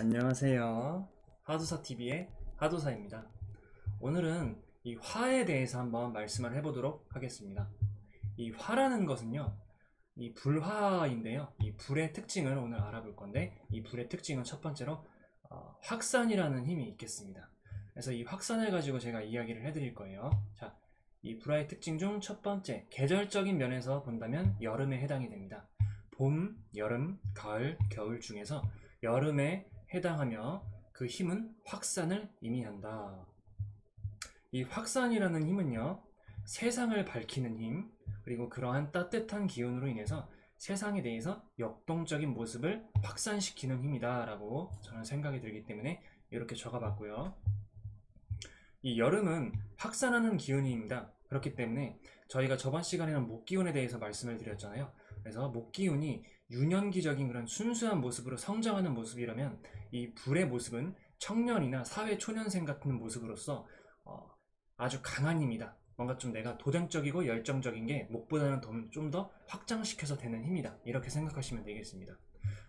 안녕하세요. 하도사TV의 하도사입니다. 오늘은 이 화에 대해서 한번 말씀을 해보도록 하겠습니다. 이 화라는 것은요, 이 불화인데요. 이 불의 특징을 오늘 알아볼 건데, 이 불의 특징은 첫 번째로 확산이라는 힘이 있겠습니다. 그래서 이 확산을 가지고 제가 이야기를 해드릴 거예요. 자, 이 불화의 특징 중 첫 번째, 계절적인 면에서 본다면 여름에 해당이 됩니다. 봄, 여름, 가을, 겨울 중에서 여름에 해당하며 그 힘은 확산을 의미한다. 이 확산이라는 힘은요, 세상을 밝히는 힘, 그리고 그러한 따뜻한 기운으로 인해서 세상에 대해서 역동적인 모습을 확산시키는 힘이다 라고 저는 생각이 들기 때문에 이렇게 적어봤고요. 이 여름은 확산하는 기운입니다. 그렇기 때문에 저희가 저번 시간에는 목기운에 대해서 말씀을 드렸잖아요. 그래서 목기운이 유년기적인 그런 순수한 모습으로 성장하는 모습이라면 이 불의 모습은 청년이나 사회초년생 같은 모습으로서 아주 강한 힘이다. 뭔가 좀 내가 도전적이고 열정적인 게 목보다는 좀 더 확장시켜서 되는 힘이다. 이렇게 생각하시면 되겠습니다.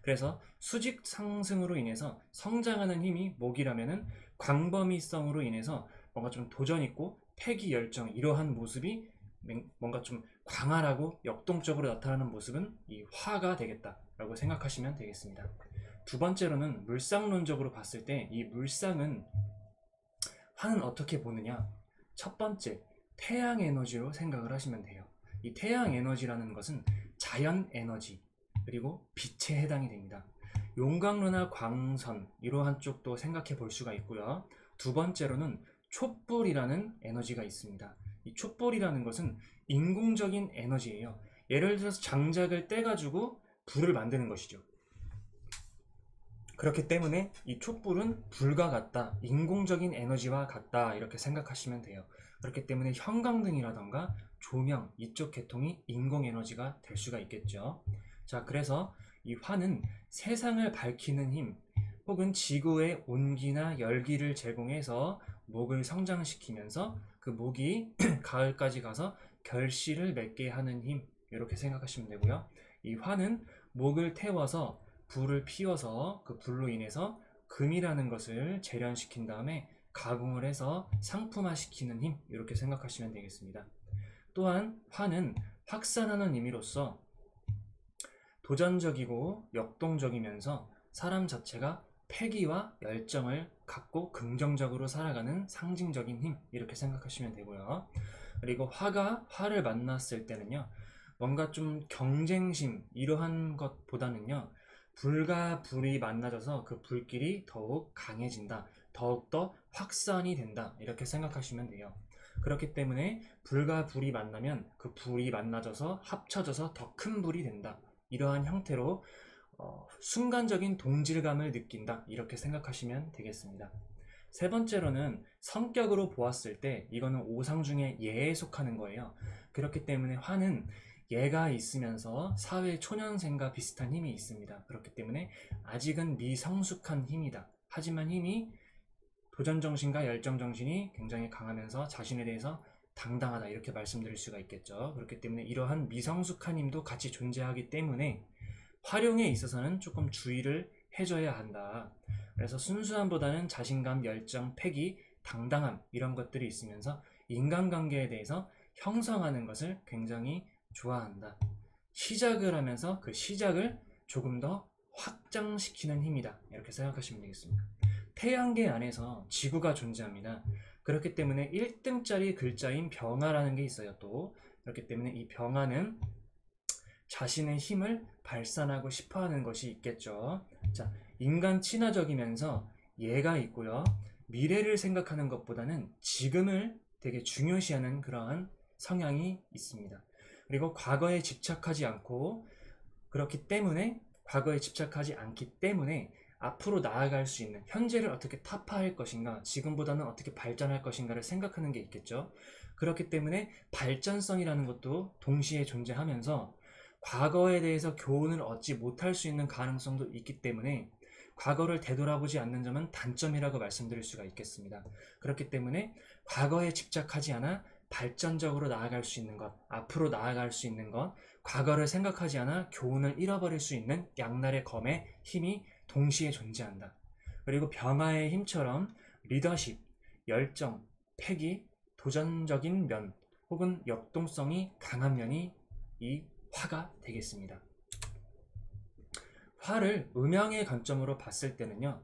그래서 수직 상승으로 인해서 성장하는 힘이 목이라면은 광범위성으로 인해서 뭔가 좀 도전있고 패기 열정 이러한 모습이 뭔가 좀 광활하고 역동적으로 나타나는 모습은 이 화가 되겠다라고 생각하시면 되겠습니다. 두 번째로는 물상론적으로 봤을 때 이 물상은 화는 어떻게 보느냐? 첫 번째, 태양 에너지로 생각을 하시면 돼요. 이 태양 에너지라는 것은 자연 에너지 그리고 빛에 해당이 됩니다. 용광로나 광선 이러한 쪽도 생각해 볼 수가 있고요. 두 번째로는 촛불이라는 에너지가 있습니다. 이 촛불이라는 것은 인공적인 에너지예요. 예를 들어서 장작을 떼가지고 불을 만드는 것이죠. 그렇기 때문에 이 촛불은 불과 같다, 인공적인 에너지와 같다 이렇게 생각하시면 돼요. 그렇기 때문에 형광등이라던가 조명 이쪽 계통이 인공에너지가 될 수가 있겠죠. 자, 그래서 이 화는 세상을 밝히는 힘 혹은 지구의 온기나 열기를 제공해서 목을 성장시키면서 그 목이 가을까지 가서 결실을 맺게 하는 힘 이렇게 생각하시면 되고요. 이 화는 목을 태워서 불을 피워서 그 불로 인해서 금이라는 것을 재련시킨 다음에 가공을 해서 상품화시키는 힘 이렇게 생각하시면 되겠습니다. 또한 화는 확산하는 의미로서 도전적이고 역동적이면서 사람 자체가 패기와 열정을 갖고 긍정적으로 살아가는 상징적인 힘 이렇게 생각하시면 되고요. 그리고 화가 화를 만났을 때는요, 뭔가 좀 경쟁심 이러한 것보다는요, 불과 불이 만나져서 그 불길이 더욱 강해진다, 더욱더 확산이 된다 이렇게 생각하시면 돼요. 그렇기 때문에 불과 불이 만나면 그 불이 만나져서 합쳐져서 더 큰 불이 된다, 이러한 형태로 순간적인 동질감을 느낀다 이렇게 생각하시면 되겠습니다. 세 번째로는 성격으로 보았을 때 이거는 오상 중에 예에 속하는 거예요. 그렇기 때문에 화는 예가 있으면서 사회 초년생과 비슷한 힘이 있습니다. 그렇기 때문에 아직은 미성숙한 힘이다. 하지만 힘이 도전정신과 열정정신이 굉장히 강하면서 자신에 대해서 당당하다 이렇게 말씀드릴 수가 있겠죠. 그렇기 때문에 이러한 미성숙한 힘도 같이 존재하기 때문에 활용에 있어서는 조금 주의를 해줘야 한다. 그래서 순수함보다는 자신감, 열정, 패기, 당당함 이런 것들이 있으면서 인간관계에 대해서 형성하는 것을 굉장히 좋아한다. 시작을 하면서 그 시작을 조금 더 확장시키는 힘이다. 이렇게 생각하시면 되겠습니다. 태양계 안에서 지구가 존재합니다. 그렇기 때문에 1등짜리 글자인 병화라는 게 있어요. 또 그렇기 때문에 이 병화는 자신의 힘을 발산하고 싶어하는 것이 있겠죠. 자, 인간 친화적이면서 예가 있고요. 미래를 생각하는 것보다는 지금을 되게 중요시하는 그러한 성향이 있습니다. 그리고 과거에 집착하지 않고 그렇기 때문에 과거에 집착하지 않기 때문에 앞으로 나아갈 수 있는 현재를 어떻게 타파할 것인가, 지금보다는 어떻게 발전할 것인가를 생각하는 게 있겠죠. 그렇기 때문에 발전성이라는 것도 동시에 존재하면서 과거에 대해서 교훈을 얻지 못할 수 있는 가능성도 있기 때문에 과거를 되돌아보지 않는 점은 단점이라고 말씀드릴 수가 있겠습니다. 그렇기 때문에 과거에 집착하지 않아 발전적으로 나아갈 수 있는 것, 앞으로 나아갈 수 있는 것, 과거를 생각하지 않아 교훈을 잃어버릴 수 있는 양날의 검의 힘이 동시에 존재한다. 그리고 병화의 힘처럼 리더십, 열정, 패기, 도전적인 면 혹은 역동성이 강한 면이 이 화가 되겠습니다. 화를 음양의 관점으로 봤을 때는요,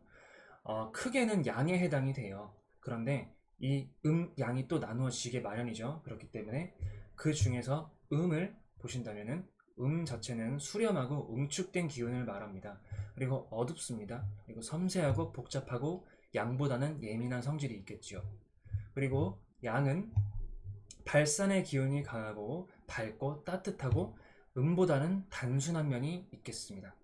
크게는 양에 해당이 돼요. 그런데 이 양이 또 나누어지게 마련이죠. 그렇기 때문에 그 중에서 음을 보신다면은 자체는 수렴하고 응축된 기운을 말합니다. 그리고 어둡습니다. 그리고 섬세하고 복잡하고 양보다는 예민한 성질이 있겠죠. 그리고 양은 발산의 기운이 강하고 밝고 따뜻하고 음보다는 단순한 면이 있겠습니다.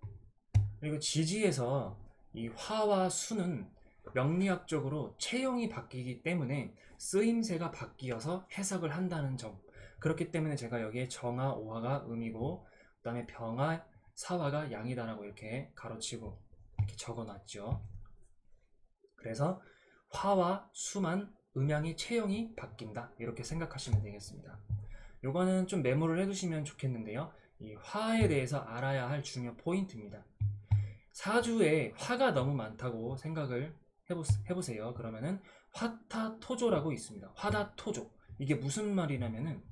그리고 지지에서 이 화와 수는 명리학적으로 체형이 바뀌기 때문에 쓰임새가 바뀌어서 해석을 한다는 점. 그렇기 때문에 제가 여기에 정화, 오화가 음이고 그 다음에 병화, 사화가 양이다라고 이렇게 가로치고 이렇게 적어놨죠. 그래서 화와 수만 음양이 체형이 바뀐다 이렇게 생각하시면 되겠습니다. 요거는 좀 메모를 해두시면 좋겠는데요. 이 화에 대해서 알아야 할 중요 포인트입니다. 사주에 화가 너무 많다고 생각을 해보세요. 그러면은 화타토조라고 있습니다. 화다토조. 이게 무슨 말이냐면은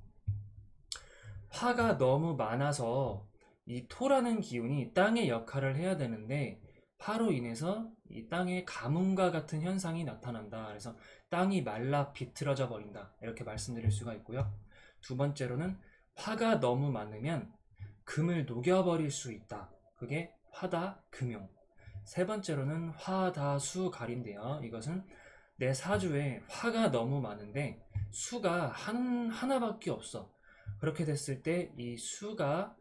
화가 너무 많아서 이 토라는 기운이 땅의 역할을 해야 되는데 화로 인해서 이 땅에 가뭄과 같은 현상이 나타난다. 그래서 땅이 말라 비틀어져 버린다. 이렇게 말씀드릴 수가 있고요. 두 번째로는 화가 너무 많으면 금을 녹여버릴 수 있다. 그게 화다 금용. 세 번째로는 화다수 가리인데요. 이것은 내 사주에 화가 너무 많은데 수가 하나밖에 없어. 그렇게 됐을 때 이 수가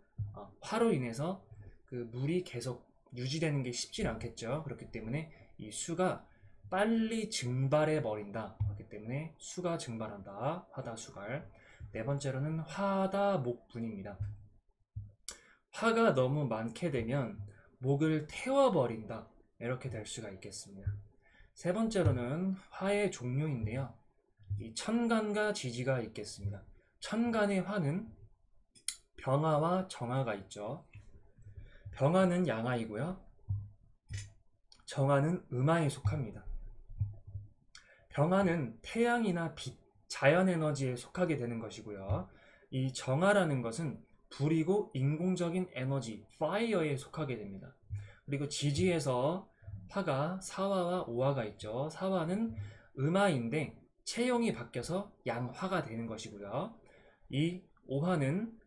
화로 인해서 그 물이 계속 유지되는 게 쉽지 않겠죠. 그렇기 때문에 이 수가 빨리 증발해 버린다. 그렇기 때문에 수가 증발한다. 화다수갈. 네 번째로는 화다목분입니다. 화가 너무 많게 되면 목을 태워버린다. 이렇게 될 수가 있겠습니다. 세 번째로는 화의 종류인데요. 이 천간과 지지가 있겠습니다. 천간의 화는 병화와 정화가 있죠. 병화는 양화이고요. 정화는 음화에 속합니다. 병화는 태양이나 빛, 자연 에너지에 속하게 되는 것이고요. 이 정화라는 것은 불이고 인공적인 에너지, 파이어에 속하게 됩니다. 그리고 지지에서 화가 사화와 오화가 있죠. 사화는 음화인데 체형이 바뀌어서 양화가 되는 것이고요. 이 오화는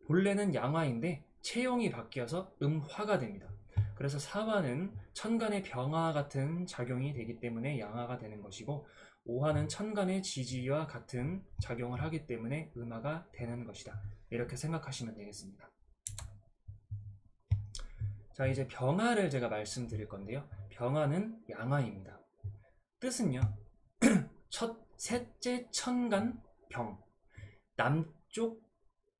본래는 양화인데 체형이 바뀌어서 음화가 됩니다. 그래서 사화는 천간의 병화 같은 작용이 되기 때문에 양화가 되는 것이고 오화는 천간의 지지와 같은 작용을 하기 때문에 음화가 되는 것이다. 이렇게 생각하시면 되겠습니다. 자, 이제 병화를 제가 말씀드릴 건데요. 병화는 양화입니다. 뜻은요. 셋째 천간 병, 남쪽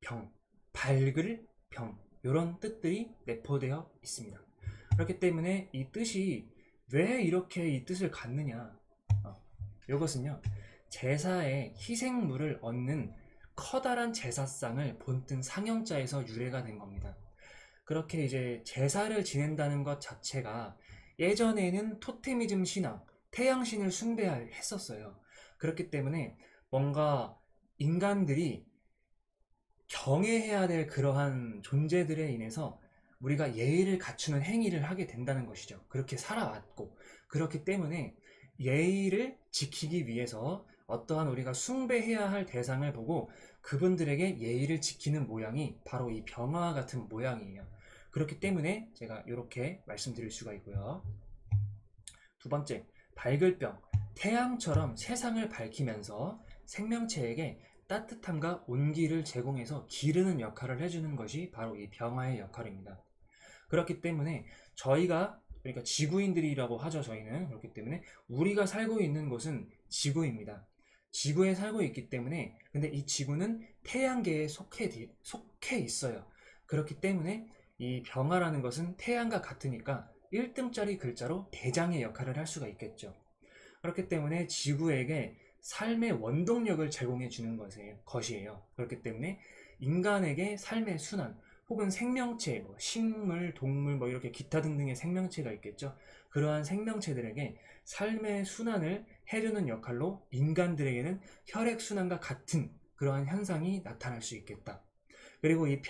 병, 밝을 병 이런 뜻들이 내포되어 있습니다. 그렇기 때문에 이 뜻이 왜 이렇게 이 뜻을 갖느냐, 이것은요 제사에 희생물을 얻는 커다란 제사상을 본뜬 상형자에서 유래가 된 겁니다. 그렇게 이제 제사를 지낸다는 것 자체가 예전에는 토테미즘 신앙, 태양신을 숭배했었어요. 그렇기 때문에 뭔가 인간들이 경외해야 될 그러한 존재들에 인해서 우리가 예의를 갖추는 행위를 하게 된다는 것이죠. 그렇게 살아왔고 그렇기 때문에 예의를 지키기 위해서 어떠한 우리가 숭배해야 할 대상을 보고 그분들에게 예의를 지키는 모양이 바로 이 병화 같은 모양이에요. 그렇기 때문에 제가 이렇게 말씀드릴 수가 있고요. 두 번째, 밝을 병. 태양처럼 세상을 밝히면서 생명체에게 따뜻함과 온기를 제공해서 기르는 역할을 해주는 것이 바로 이 병화의 역할입니다. 그렇기 때문에 저희가, 그러니까 지구인들이라고 하죠. 저희는 그렇기 때문에 우리가 살고 있는 곳은 지구입니다. 지구에 살고 있기 때문에, 근데 이 지구는 태양계에 속해 있어요. 그렇기 때문에 이 병화라는 것은 태양과 같으니까 1등짜리 글자로 대장의 역할을 할 수가 있겠죠. 그렇기 때문에 지구에게 삶의 원동력을 제공해 주는 것이에요. 그렇기 때문에 인간에게 삶의 순환 혹은 생명체, 뭐 식물, 동물, 뭐 이렇게 기타 등등의 생명체가 있겠죠. 그러한 생명체들에게 삶의 순환을 해주는 역할로 인간들에게는 혈액순환과 같은 그러한 현상이 나타날 수 있겠다. 그리고 이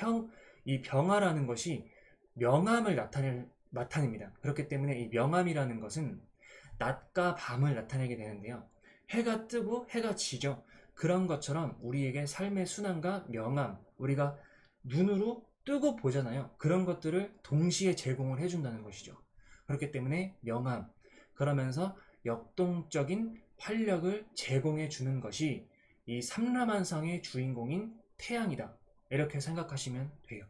병화라는 것이 명암을 나타냅니다. 그렇기 때문에 이 명암이라는 것은 낮과 밤을 나타내게 되는데요. 해가 뜨고 해가 지죠. 그런 것처럼 우리에게 삶의 순환과 명암, 우리가 눈으로 뜨고 보잖아요. 그런 것들을 동시에 제공을 해준다는 것이죠. 그렇기 때문에 명암, 그러면서 역동적인 활력을 제공해 주는 것이 이 삼라만상의 주인공인 태양이다. 이렇게 생각하시면 돼요.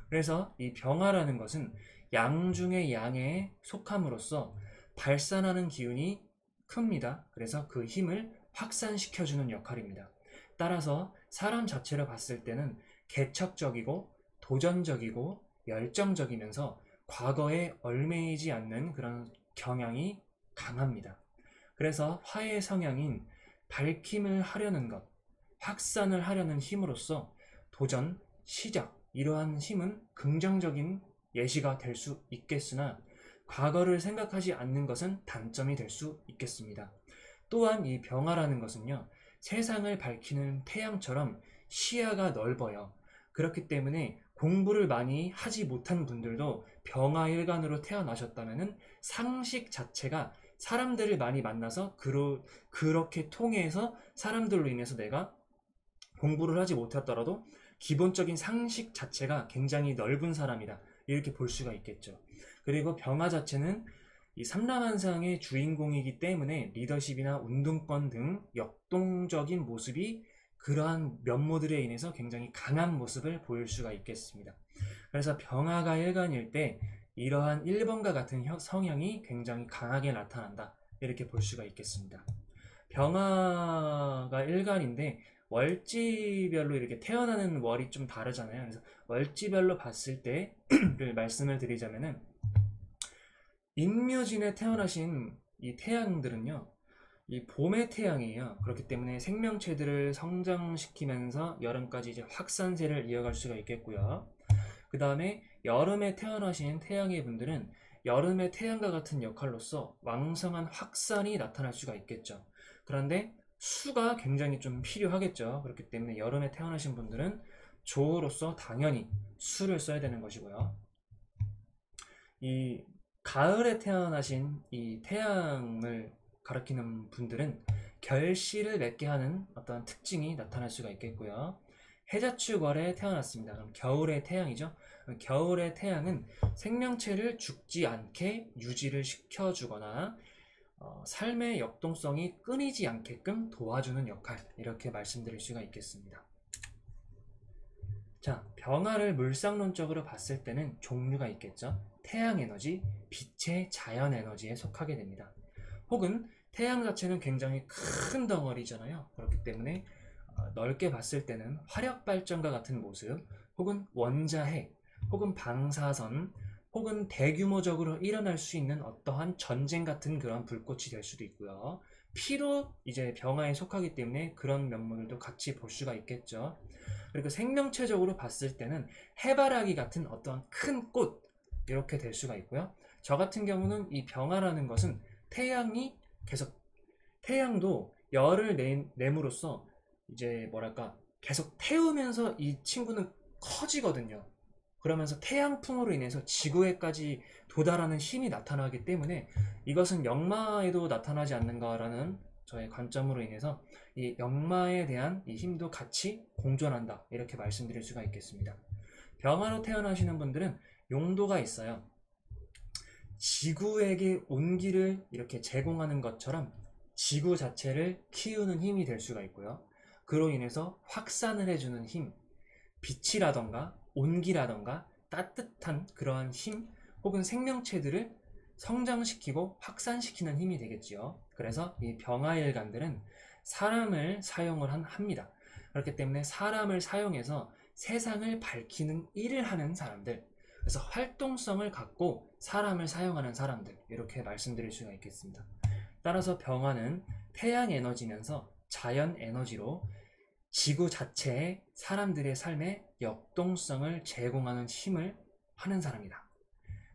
그래서 이 병화라는 것은 양 중의 양에 속함으로써 발산하는 기운이 큽니다. 그래서 그 힘을 확산시켜주는 역할입니다. 따라서 사람 자체를 봤을 때는 개척적이고 도전적이고 열정적이면서 과거에 얽매이지 않는 그런 경향이 강합니다. 그래서 화의 성향인 밝힘을 하려는 것, 확산을 하려는 힘으로써 도전, 시작, 이러한 힘은 긍정적인 예시가 될 수 있겠으나 과거를 생각하지 않는 것은 단점이 될 수 있겠습니다. 또한 이 병화라는 것은요, 세상을 밝히는 태양처럼 시야가 넓어요. 그렇기 때문에 공부를 많이 하지 못한 분들도 병화일간으로 태어나셨다면 상식 자체가 사람들을 많이 만나서 그렇게 통해서 사람들로 인해서 내가 공부를 하지 못했더라도 기본적인 상식 자체가 굉장히 넓은 사람이다. 이렇게 볼 수가 있겠죠. 그리고 병화 자체는 이 삼라만상의 주인공이기 때문에 리더십이나 운동권 등 역동적인 모습이 그러한 면모들에 인해서 굉장히 강한 모습을 보일 수가 있겠습니다. 그래서 병화가 일간일 때 이러한 1번과 같은 성향이 굉장히 강하게 나타난다. 이렇게 볼 수가 있겠습니다. 병화가 일간인데 월지별로 이렇게 태어나는 월이 좀 다르잖아요. 그래서 월지별로 봤을 때를 말씀을 드리자면은 임묘진에 태어나신 이 태양들은요, 이 봄의 태양이에요. 그렇기 때문에 생명체들을 성장시키면서 여름까지 이제 확산세를 이어갈 수가 있겠고요. 그 다음에 여름에 태어나신 태양의 분들은 여름의 태양과 같은 역할로서 왕성한 확산이 나타날 수가 있겠죠. 그런데 수가 굉장히 좀 필요하겠죠. 그렇기 때문에 여름에 태어나신 분들은 조로서 당연히 수를 써야 되는 것이고요. 이 가을에 태어나신 이 태양을 가리키는 분들은 결실을 맺게 하는 어떤 특징이 나타날 수가 있겠고요. 해자축월에 태어났습니다. 그럼 겨울의 태양이죠. 겨울의 태양은 생명체를 죽지 않게 유지를 시켜주거나 삶의 역동성이 끊이지 않게끔 도와주는 역할, 이렇게 말씀드릴 수가 있겠습니다. 자, 병화를 물상론적으로 봤을 때는 종류가 있겠죠. 태양 에너지, 빛의 자연 에너지에 속하게 됩니다. 혹은 태양 자체는 굉장히 큰 덩어리잖아요. 그렇기 때문에 넓게 봤을 때는 화력 발전과 같은 모습, 혹은 원자핵, 혹은 방사선, 혹은 대규모적으로 일어날 수 있는 어떠한 전쟁 같은 그런 불꽃이 될 수도 있고요. 피로 이제 병화에 속하기 때문에 그런 면모들도 같이 볼 수가 있겠죠. 그리고 생명체적으로 봤을 때는 해바라기 같은 어떠한 큰 꽃, 이렇게 될 수가 있고요. 저 같은 경우는 이 병화라는 것은 태양이 계속, 태양도 열을 내므로써 이제 뭐랄까 계속 태우면서 이 친구는 커지거든요. 그러면서 태양풍으로 인해서 지구에까지 도달하는 힘이 나타나기 때문에 이것은 역마에도 나타나지 않는가라는 저의 관점으로 인해서 이 역마에 대한 이 힘도 같이 공존한다, 이렇게 말씀드릴 수가 있겠습니다. 병화로 태어나시는 분들은 용도가 있어요. 지구에게 온기를 이렇게 제공하는 것처럼 지구 자체를 키우는 힘이 될 수가 있고요. 그로 인해서 확산을 해주는 힘, 빛이라던가 온기라던가 따뜻한 그러한 힘, 혹은 생명체들을 성장시키고 확산시키는 힘이 되겠지요. 그래서 이 병화일간들은 사람을 사용을 합니다. 그렇기 때문에 사람을 사용해서 세상을 밝히는 일을 하는 사람들, 그래서 활동성을 갖고 사람을 사용하는 사람들, 이렇게 말씀드릴 수가 있겠습니다. 따라서 병화는 태양 에너지면서 자연 에너지로 지구 자체에 사람들의 삶에 역동성을 제공하는 힘을 하는 사람이다.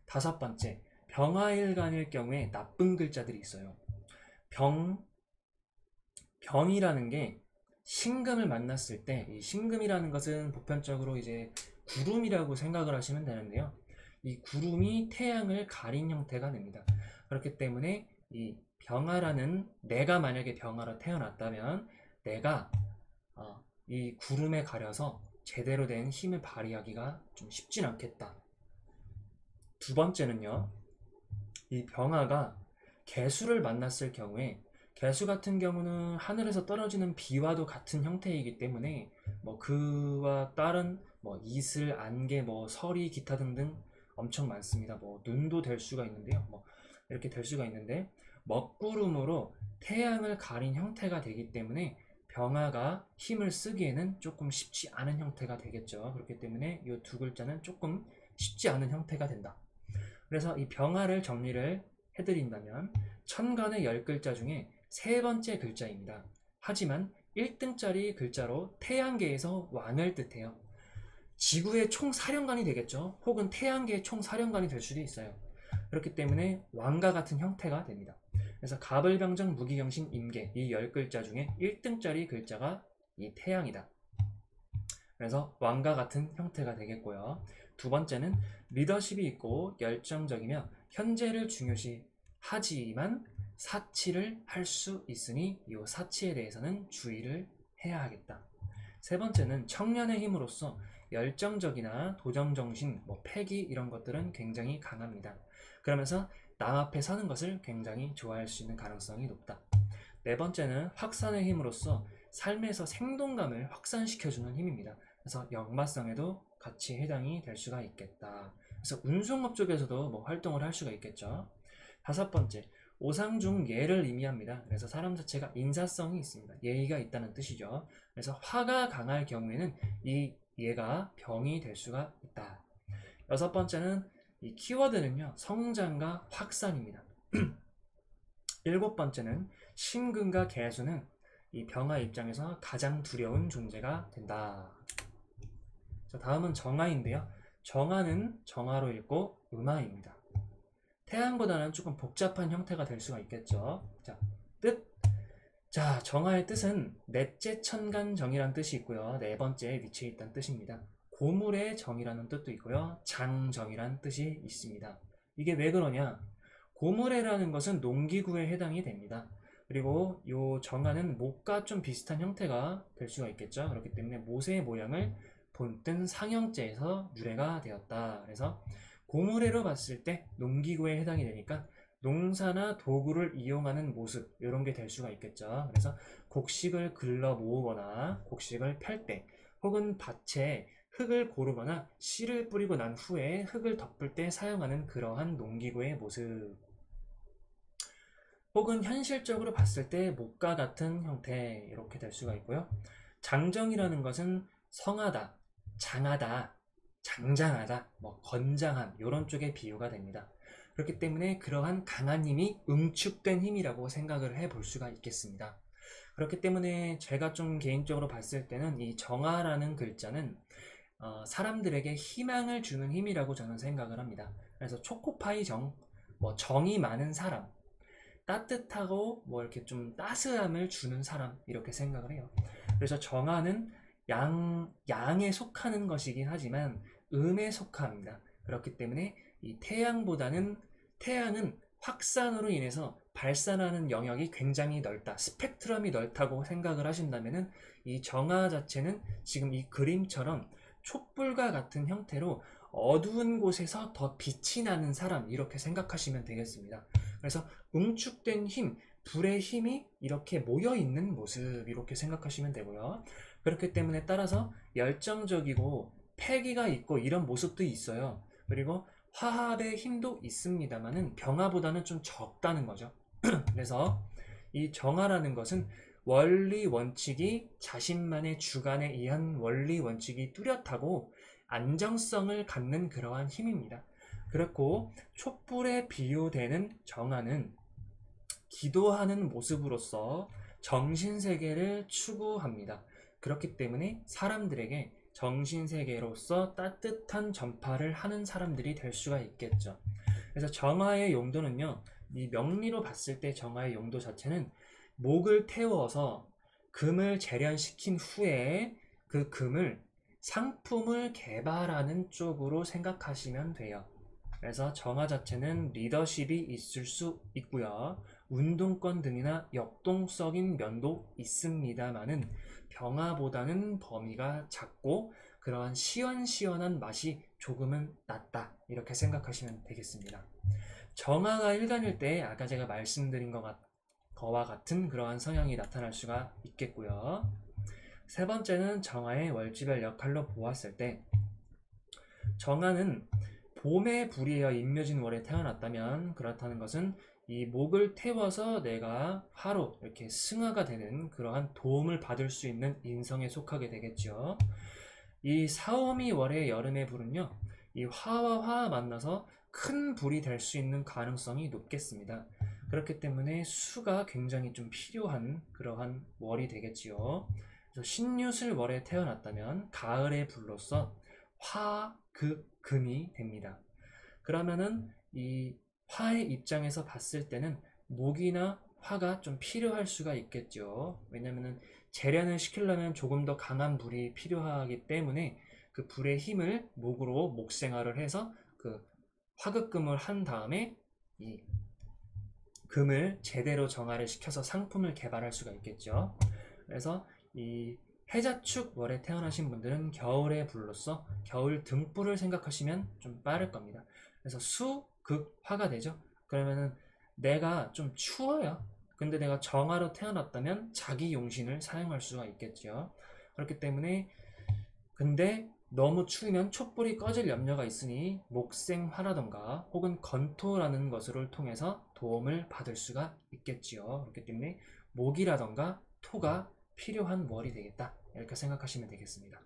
다섯 번째, 병화일간일 경우에 나쁜 글자들이 있어요. 병이라는 게 신금을 만났을 때, 이 신금이라는 것은 보편적으로 이제 구름이라고 생각을 하시면 되는데요. 이 구름이 태양을 가린 형태가 됩니다. 그렇기 때문에 이 병화라는, 내가 만약에 병화로 태어났다면 내가 이 구름에 가려서 제대로 된 힘을 발휘하기가 좀 쉽진 않겠다. 두 번째는요, 이 병화가 개수를 만났을 경우에, 개수 같은 경우는 하늘에서 떨어지는 비와도 같은 형태이기 때문에 뭐 그와 다른 뭐 이슬, 안개, 뭐 서리, 기타 등등 엄청 많습니다. 뭐 눈도 될 수가 있는데요. 뭐 이렇게 될 수가 있는데, 먹구름으로 태양을 가린 형태가 되기 때문에 병화가 힘을 쓰기에는 조금 쉽지 않은 형태가 되겠죠. 그렇기 때문에 이 두 글자는 조금 쉽지 않은 형태가 된다. 그래서 이 병화를 정리를 해드린다면 천간의 10글자 중에 세 번째 글자입니다. 하지만 1등짜리 글자로 태양계에서 왕을 뜻해요. 지구의 총사령관이 되겠죠. 혹은 태양계의 총사령관이 될 수도 있어요. 그렇기 때문에 왕과 같은 형태가 됩니다. 그래서 갑을병정, 무기경신, 임계, 이 10글자 중에 1등짜리 글자가 이 태양이다. 그래서 왕과 같은 형태가 되겠고요. 두 번째는 리더십이 있고 열정적이며 현재를 중요시 하지만 사치를 할 수 있으니 이 사치에 대해서는 주의를 해야 하겠다. 세 번째는 청년의 힘으로서 열정적이나 도전정신, 뭐 패기 이런 것들은 굉장히 강합니다. 그러면서 남 앞에 서는 것을 굉장히 좋아할 수 있는 가능성이 높다. 네 번째는 확산의 힘으로써 삶에서 생동감을 확산시켜주는 힘입니다. 그래서 역마성에도 같이 해당이 될 수가 있겠다. 그래서 운송업 쪽에서도 뭐 활동을 할 수가 있겠죠. 다섯 번째, 오상중 예를 의미합니다. 그래서 사람 자체가 인사성이 있습니다. 예의가 있다는 뜻이죠. 그래서 화가 강할 경우에는 이 예가 병이 될 수가 있다. 여섯 번째는 이 키워드는요, 성장과 확산입니다. 일곱 번째는 신금과 개수는 이 병화 입장에서 가장 두려운 존재가 된다. 자, 다음은 정화인데요. 정화는 정화로 읽고 음화입니다. 태양보다는 조금 복잡한 형태가 될 수가 있겠죠. 자, 뜻. 자, 정화의 뜻은 넷째 천간정이라는 뜻이 있고요. 네 번째 위치에 있다는 뜻입니다. 고물의 정이라는 뜻도 있고요. 장정이라는 뜻이 있습니다. 이게 왜 그러냐? 고물해라는 것은 농기구에 해당이 됩니다. 그리고 이 정화는 못과 좀 비슷한 형태가 될 수가 있겠죠. 그렇기 때문에 못의 모양을 본뜬 상형제에서 유래가 되었다. 그래서 고물해로 봤을 때 농기구에 해당이 되니까 농사나 도구를 이용하는 모습, 이런 게 될 수가 있겠죠. 그래서 곡식을 글러 모으거나 곡식을 펼 때, 혹은 밭에 흙을 고르거나 씨를 뿌리고 난 후에 흙을 덮을 때 사용하는 그러한 농기구의 모습, 혹은 현실적으로 봤을 때 목과 같은 형태, 이렇게 될 수가 있고요. 장정이라는 것은 성하다, 장하다, 장장하다, 뭐 건장함, 이런 쪽의 비유가 됩니다. 그렇기 때문에 그러한 강한 힘이 응축된 힘이라고 생각을 해볼 수가 있겠습니다. 그렇기 때문에 제가 좀 개인적으로 봤을 때는 이 정화라는 글자는 사람들에게 희망을 주는 힘이라고 저는 생각을 합니다. 그래서 초코파이 정, 뭐 정이 많은 사람, 따뜻하고 뭐 이렇게 좀 따스함을 주는 사람, 이렇게 생각을 해요. 그래서 정화는 양에 속하는 것이긴 하지만 음에 속합니다. 그렇기 때문에 이 태양은 확산으로 인해서 발산하는 영역이 굉장히 넓다, 스펙트럼이 넓다고 생각을 하신다면은 이 정화 자체는 지금 이 그림처럼 촛불과 같은 형태로 어두운 곳에서 더 빛이 나는 사람, 이렇게 생각하시면 되겠습니다. 그래서 응축된 힘, 불의 힘이 이렇게 모여있는 모습, 이렇게 생각하시면 되고요. 그렇기 때문에 따라서 열정적이고 패기가 있고 이런 모습도 있어요. 그리고 화합의 힘도 있습니다만은 병화보다는 좀 적다는 거죠. 그래서 이 정화라는 것은 원리 원칙이, 자신만의 주관에 의한 원리 원칙이 뚜렷하고 안정성을 갖는 그러한 힘입니다. 그렇고 촛불에 비유되는 정화는 기도하는 모습으로서 정신세계를 추구합니다. 그렇기 때문에 사람들에게 정신세계로서 따뜻한 전파를 하는 사람들이 될 수가 있겠죠. 그래서 정화의 용도는요, 이 명리로 봤을 때 정화의 용도 자체는 목을 태워서 금을 재련시킨 후에 그 금을 상품을 개발하는 쪽으로 생각하시면 돼요. 그래서 정화 자체는 리더십이 있을 수 있고요. 운동권 등이나 역동적인 면도 있습니다만은 병화보다는 범위가 작고 그러한 시원시원한 맛이 조금은 낫다. 이렇게 생각하시면 되겠습니다. 정화가 일간일 때 아까 제가 말씀드린 거와 같은 그러한 성향이 나타날 수가 있겠고요. 세 번째는 정화의 월지별 역할로 보았을 때 정화는 봄에 불이에요 임묘진 월에 태어났다면 그렇다는 것은 이 목을 태워서 내가 화로 이렇게 승화가 되는 그러한 도움을 받을 수 있는 인성에 속하게 되겠죠. 이 사오미 월의 여름의 불은요, 이 화와 화 만나서 큰 불이 될 수 있는 가능성이 높겠습니다. 그렇기 때문에 수가 굉장히 좀 필요한 그러한 월이 되겠지요. 그래서 신유술 월에 태어났다면 가을의 불로서 화, 극, 금이 됩니다. 그러면은 이 화의 입장에서 봤을 때는 목이나 화가 좀 필요할 수가 있겠죠. 왜냐면은 재련을 시키려면 조금 더 강한 불이 필요하기 때문에 그 불의 힘을 목으로 목생화를 해서 그 화극금을 한 다음에 이 금을 제대로 정화를 시켜서 상품을 개발할 수가 있겠죠. 그래서 이 해자축 월에 태어나신 분들은 겨울의 불로서 겨울 등불을 생각하시면 좀 빠를 겁니다. 그래서 수, 극, 화가 되죠. 그러면은 내가 좀 추워요. 근데 내가 정화로 태어났다면 자기 용신을 사용할 수가 있겠죠. 그렇기 때문에 근데 너무 추우면 촛불이 꺼질 염려가 있으니 목생화라던가 혹은 건토라는 것을 통해서 도움을 받을 수가 있겠지요. 그렇기 때문에 목이라던가 토가 필요한 월이 되겠다. 이렇게 생각하시면 되겠습니다.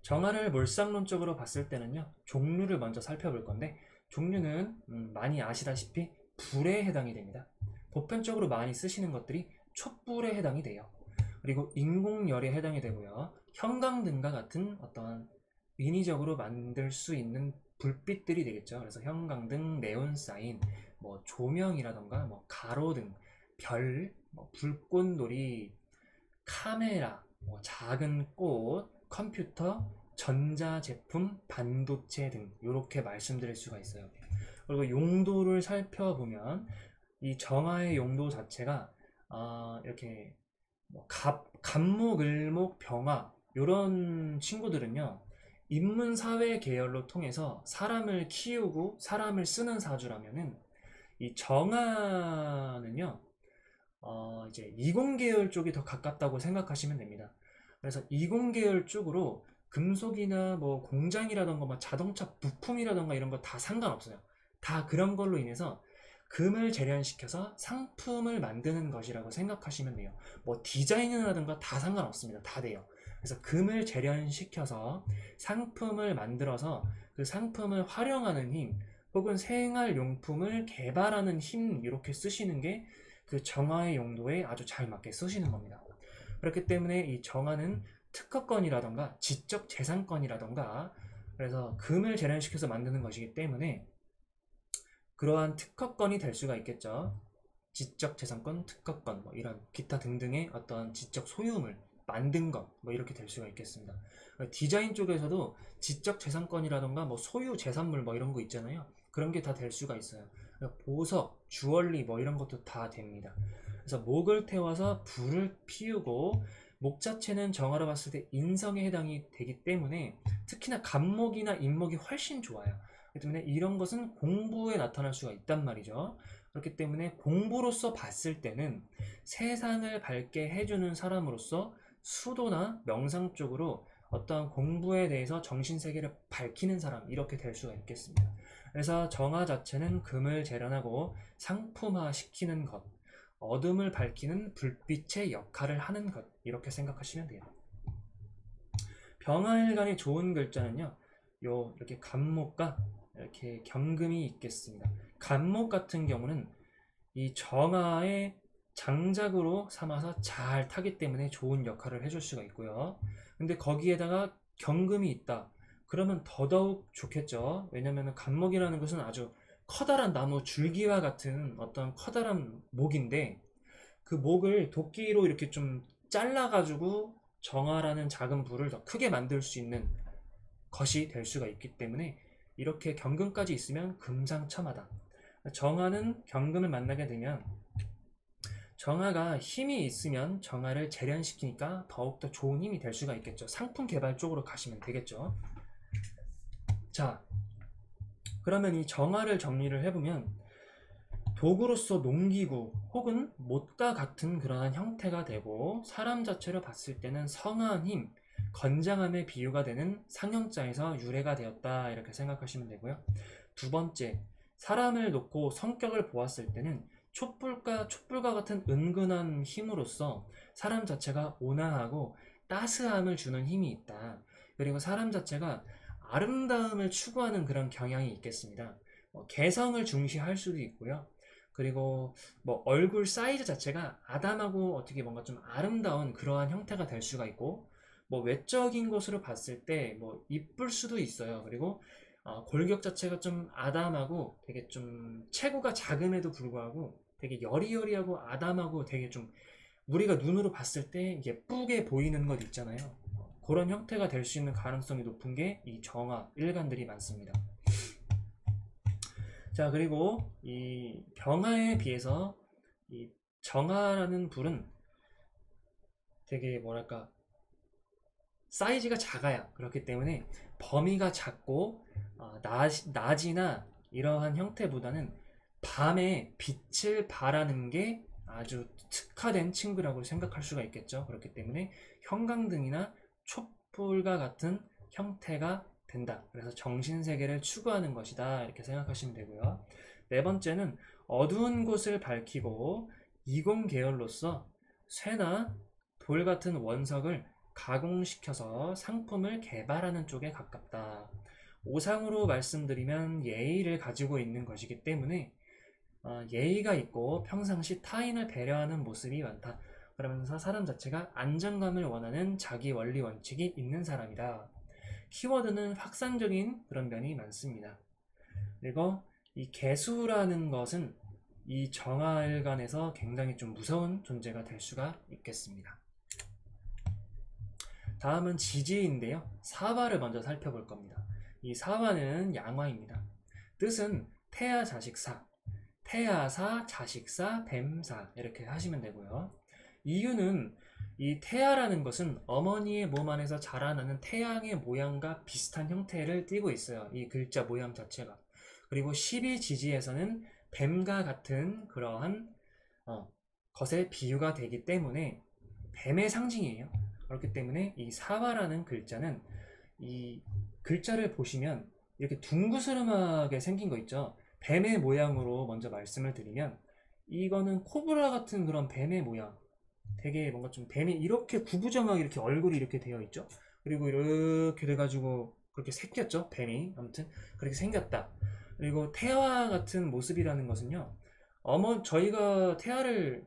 정화를 물상론적으로 봤을 때는요, 종류를 먼저 살펴볼 건데 종류는 많이 아시다시피 불에 해당이 됩니다. 보편적으로 많이 쓰시는 것들이 촛불에 해당이 돼요. 그리고 인공열에 해당이 되고요. 형광등과 같은 어떤 인위적으로 만들 수 있는 불빛들이 되겠죠. 그래서 형광등, 네온사인, 뭐 조명이라던가 뭐 가로등, 별, 뭐 불꽃놀이, 카메라, 뭐 작은 꽃, 컴퓨터, 전자제품, 반도체 등 이렇게 말씀드릴 수가 있어요. 그리고 용도를 살펴보면 이 정화의 용도 자체가 이렇게 뭐 갑목, 을목, 병화 이런 친구들은요 인문사회 계열로 통해서 사람을 키우고 사람을 쓰는 사주라면은 이 정화는요 이제 이공계열 쪽이 더 가깝다고 생각하시면 됩니다. 그래서 이공계열 쪽으로 금속이나 뭐 공장이라던가 뭐 자동차 부품이라던가 이런 거 다 상관없어요. 다 그런 걸로 인해서 금을 재련시켜서 상품을 만드는 것이라고 생각하시면 돼요. 뭐 디자인이라든가 다 상관없습니다. 다 돼요. 그래서 금을 재련시켜서 상품을 만들어서 그 상품을 활용하는 힘 혹은 생활용품을 개발하는 힘 이렇게 쓰시는 게 그 정화의 용도에 아주 잘 맞게 쓰시는 겁니다. 그렇기 때문에 이 정화는 특허권이라던가 지적재산권이라던가 그래서 금을 재련시켜서 만드는 것이기 때문에 그러한 특허권이 될 수가 있겠죠. 지적재산권, 특허권, 뭐 이런 기타 등등의 어떤 지적 소유물 만든 것, 뭐 이렇게 될 수가 있겠습니다. 디자인 쪽에서도 지적재산권이라던가 뭐 소유 재산물 뭐 이런 거 있잖아요. 그런 게 다 될 수가 있어요. 보석, 주얼리 뭐 이런 것도 다 됩니다. 그래서 목을 태워서 불을 피우고 목 자체는 정화로 봤을 때 인성에 해당이 되기 때문에 특히나 간목이나 인목이 훨씬 좋아요. 그렇기 때문에 이런 것은 공부에 나타날 수가 있단 말이죠. 그렇기 때문에 공부로서 봤을 때는 세상을 밝게 해주는 사람으로서 수도나 명상 쪽으로 어떤 공부에 대해서 정신세계를 밝히는 사람 이렇게 될 수가 있겠습니다. 그래서 정화 자체는 금을 재련하고 상품화 시키는 것, 어둠을 밝히는 불빛의 역할을 하는 것 이렇게 생각하시면 돼요. 병화일간의 좋은 글자는요, 이렇게 간목과 이렇게 경금이 있겠습니다. 간목 같은 경우는 이 정화의 장작으로 삼아서 잘 타기 때문에 좋은 역할을 해줄 수가 있고요. 근데 거기에다가 경금이 있다. 그러면 더더욱 좋겠죠. 왜냐면 간목이라는 것은 아주 커다란 나무 줄기와 같은 어떤 커다란 목인데, 그 목을 도끼로 이렇게 좀 잘라가지고 정화라는 작은 불을 더 크게 만들 수 있는 것이 될 수가 있기 때문에 이렇게 경금까지 있으면 금상첨화다. 정화는 경금을 만나게 되면, 정화가 힘이 있으면 정화를 재련시키니까 더욱더 좋은 힘이 될 수가 있겠죠. 상품 개발 쪽으로 가시면 되겠죠. 자, 그러면 이 정화를 정리를 해보면 도구로서 농기구 혹은 못과 같은 그러한 형태가 되고, 사람 자체로 봤을 때는 성한 힘, 건장함의 비유가 되는 상형자에서 유래가 되었다 이렇게 생각하시면 되고요. 두 번째, 사람을 놓고 성격을 보았을 때는 촛불과 같은 은근한 힘으로써 사람 자체가 온화하고 따스함을 주는 힘이 있다. 그리고 사람 자체가 아름다움을 추구하는 그런 경향이 있겠습니다. 개성을 중시할 수도 있고요. 그리고 뭐 얼굴 사이즈 자체가 아담하고 어떻게 뭔가 좀 아름다운 그러한 형태가 될 수가 있고, 뭐 외적인 것으로 봤을 때 뭐 이쁠 수도 있어요. 그리고 골격 자체가 좀 아담하고 되게 좀 체구가 작음에도 불구하고 되게 여리여리하고 아담하고 되게 좀 우리가 눈으로 봤을 때 예쁘게 보이는 것 있잖아요. 그런 형태가 될 수 있는 가능성이 높은 게 이 정화 일간들이 많습니다. 자, 그리고 이 병화에 비해서 이 정화라는 불은 되게 뭐랄까 사이즈가 작아요. 그렇기 때문에 범위가 작고 낮이나 이러한 형태보다는 밤에 빛을 발하는 게 아주 특화된 친구라고 생각할 수가 있겠죠. 그렇기 때문에 형광등이나 촛불과 같은 형태가 된다. 그래서 정신세계를 추구하는 것이다 이렇게 생각하시면 되고요. 네 번째는 어두운 곳을 밝히고 이공계열로서 쇠나 돌 같은 원석을 가공시켜서 상품을 개발하는 쪽에 가깝다. 오상으로 말씀드리면 예의를 가지고 있는 것이기 때문에 예의가 있고 평상시 타인을 배려하는 모습이 많다. 그러면서 사람 자체가 안정감을 원하는 자기 원리 원칙이 있는 사람이다. 키워드는 확산적인 그런 면이 많습니다. 그리고 이 개수라는 것은 이 정화일간에서 굉장히 좀 무서운 존재가 될 수가 있겠습니다. 다음은 지지인데요. 사화를 먼저 살펴볼 겁니다. 이 사화는 양화입니다. 뜻은 태아 자식사, 태아사, 자식사, 뱀사 이렇게 하시면 되고요. 이유는 이 태아라는 것은 어머니의 몸 안에서 자라나는 태양의 모양과 비슷한 형태를 띠고 있어요. 이 글자 모양 자체가. 그리고 12지지에서는 뱀과 같은 그러한 것에 비유가 되기 때문에 뱀의 상징이에요. 그렇기 때문에 이 사화라는 글자는, 이 글자를 보시면 이렇게 둥그스름하게 생긴 거 있죠. 뱀의 모양으로 먼저 말씀을 드리면, 이거는 코브라 같은 그런 뱀의 모양, 되게 뭔가 좀 뱀이 이렇게 구부정하게 이렇게 얼굴이 이렇게 되어 있죠. 그리고 이렇게 돼가지고 그렇게 생겼죠. 뱀이 아무튼 그렇게 생겼다. 그리고 태아 같은 모습이라는 것은요, 저희가 태아를